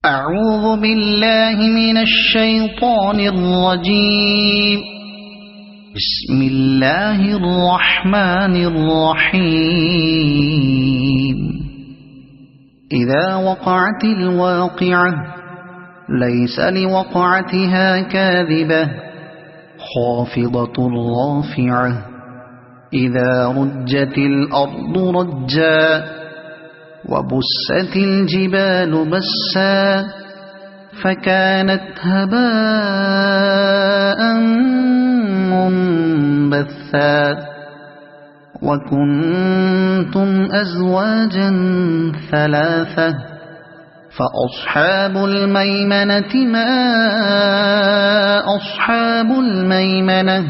أعوذ بالله من الشيطان الرجيم. بسم الله الرحمن الرحيم. إذا وقعت الواقعة ليس لوقعتها كاذبة خافضة رافعة إذا رجت الأرض رجا وبست الجبال بسا فكانت هباء منبثا وكنتم أزواجا ثلاثة فأصحاب الميمنة ما أصحاب الميمنة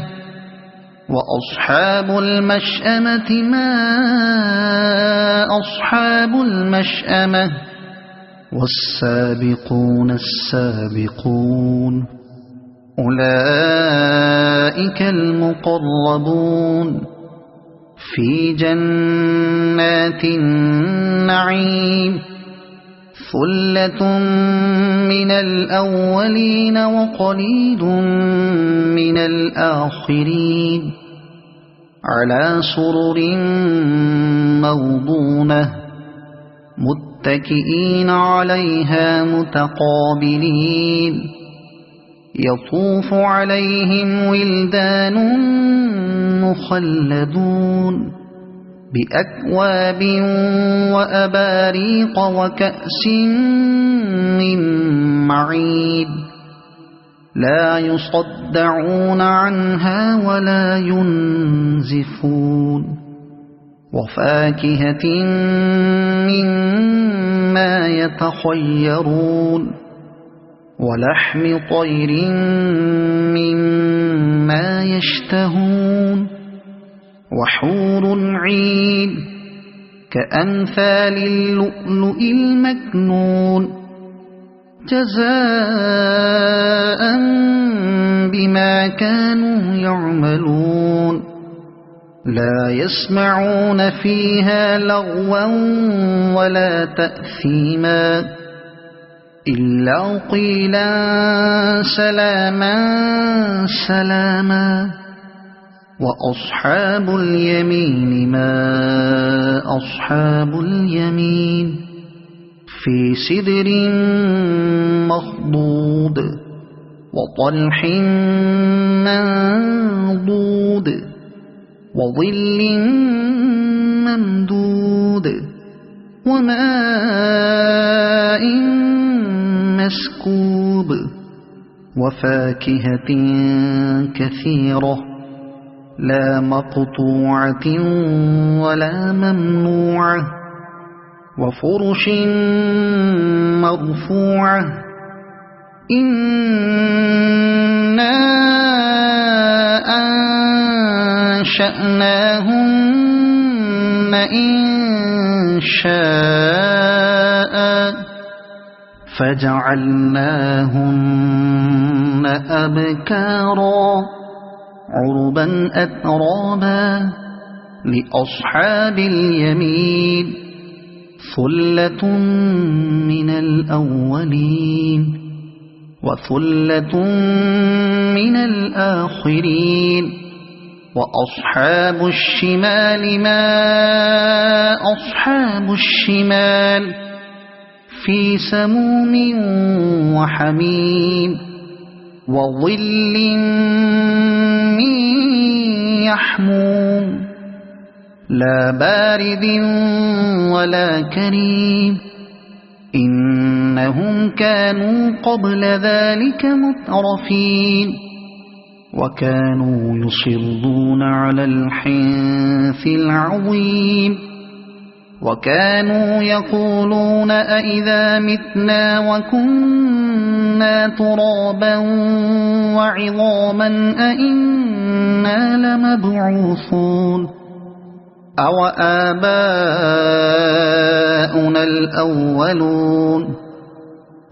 وأصحاب المشأمة ما أصحاب المشأمة والسابقون السابقون أولئك المقربون في جنات النعيم ثلة من الأولين وقليل من الآخرين على سرر موضونة متكئين عليها متقابلين يطوف عليهم ولدان مخلدون بأكواب وأباريق وكأس من معين لا يصدعون عنها ولا ينزفون وفاكهة مما يتخيرون ولحم طير مما يشتهون وحور عين كأمثال اللؤلؤ المكنون جزاء بما كانوا يعملون لا يسمعون فيها لغوا ولا تأثيما إلا قيلا سلاما سلاما وأصحاب اليمين ما أصحاب اليمين في سدر مخضود وطلح منضود وظل ممدود وماء مسكوب وفاكهة كثيرة لا مقطوعة ولا ممنوعة وفرش مرفوعة إنا أنشأناهن إنشاء فجعلناهن أبكارا عربا أترابا لأصحاب اليمين ثلة من الأولين وثلة من الآخرين وأصحاب الشمال ما أصحاب الشمال في سموم وحميم وظل من يحموم لا بارد ولا كريم إنهم كانوا قبل ذلك مترفين وكانوا يصرون على الحنث العظيم وكانوا يقولون أئذا متنا وكنا ترابا وعظاما أئنا لمبعوثون أو آباؤنا الأولون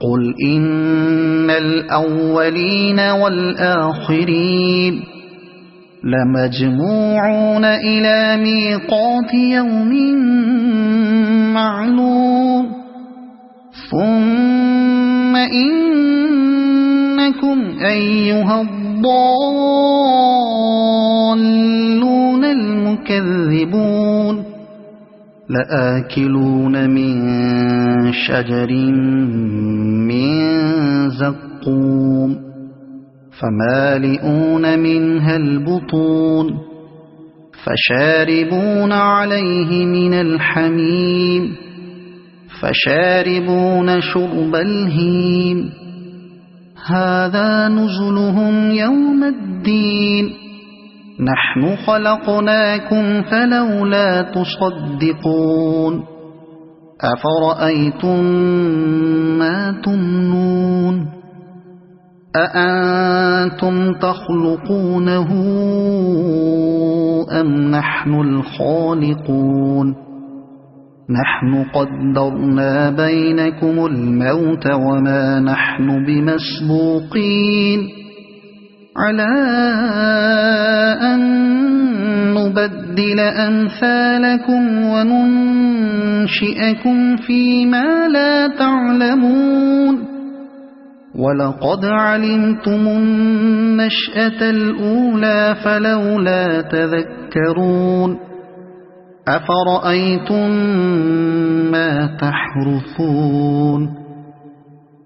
قل إن الأولين والآخرين لمجموعون إلى ميقات يوم معلوم ثم إنكم أيها الضالون المكذبون لآكلون من شجر من زقوم فمالئون منها البطون فشاربون عليه من الحميم فشاربون شرب الهيم هذا نزلهم يوم الدين نحن خلقناكم فلولا تصدقون أفرأيتم ما تمنون أأنتم تخلقونه أم نحن الخالقون نحن قدرنا بينكم الموت وما نحن بمسبوقين على أن نبدل أمثالكم وننشئكم فيما لا تعلمون ولقد علمتم النشأة الأولى فلولا تذكرون أفرأيتم ما تحرثون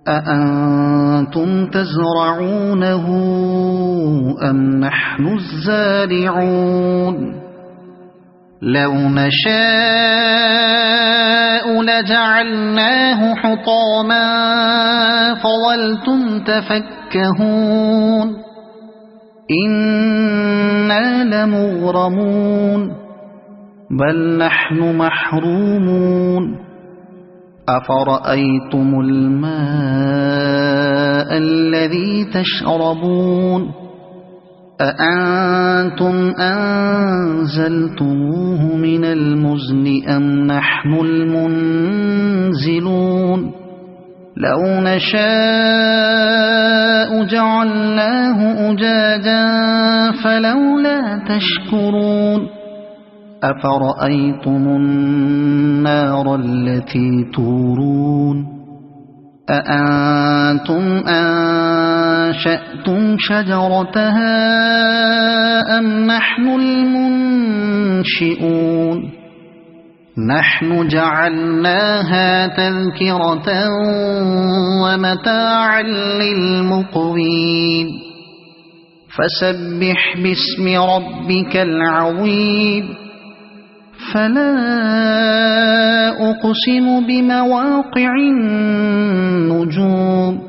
أأنتم تزرعونه أم نحن الزارعون لو نشاء لجعلناه حطاما فظلتم تفكهون إنا لمغرمون بل نحن محرومون أفرأيتم الماء الذي تشربون أأنتم أنزلتموه من المزن أم نحن المنزلون لو نشاء جعلناه أجاجا فلولا تشكرون أفرأيتم النار التي تورون أأنتم أنشأتم شجرتها أم نحن المنشئون نحن جعلناها تذكرة ومتاعا للمقوين فسبح باسم ربك العظيم فلا أقسم بمواقع النجوم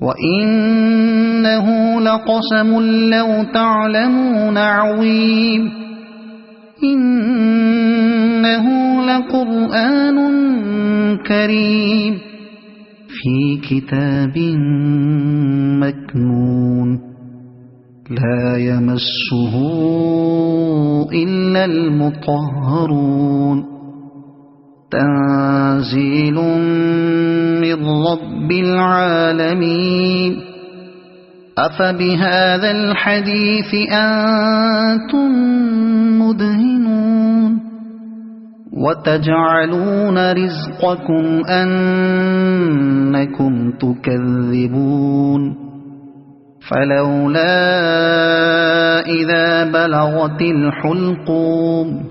وإنه لقسم لو تعلمون عظيم إنه لقرآن كريم في كتاب مكنون لا يمسه إلا المطهرون تنزيل من رب العالمين أفبهذا الحديث أنتم مدهنون وتجعلون رزقكم أنكم تكذبون فلولا إذا بلغت الحلقوم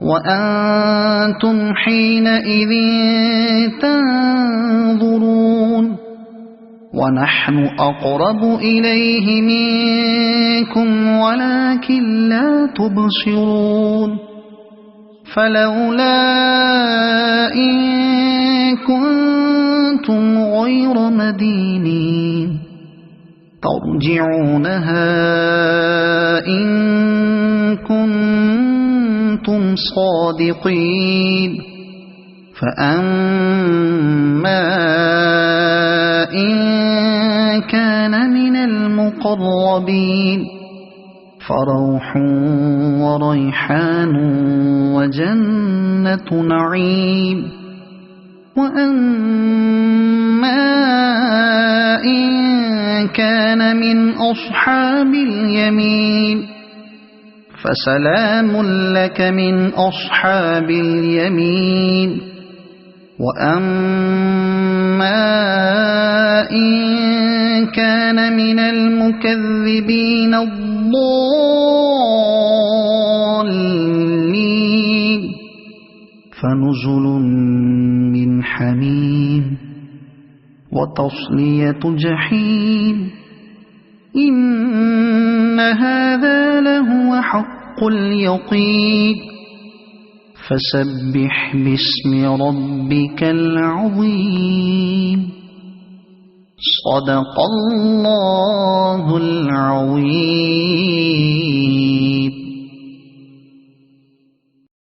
وأنتم حينئذ تنظرون ونحن أقرب إليه منكم ولكن لا تبصرون فلولا إن كنتم غير مدينين ترجعونها إن كنتم صادقين فأما إن كان من المقربين فروح وريحان وجنة نعيم وأما إن كان من أصحاب اليمين فسلام لك من أصحاب اليمين وأما إن كان من المكذبين الضالين فنزل من حميم وتصلية جحيم إن هذا لهو حق اليقين فسبح باسم ربك العظيم صدق الله العظيم.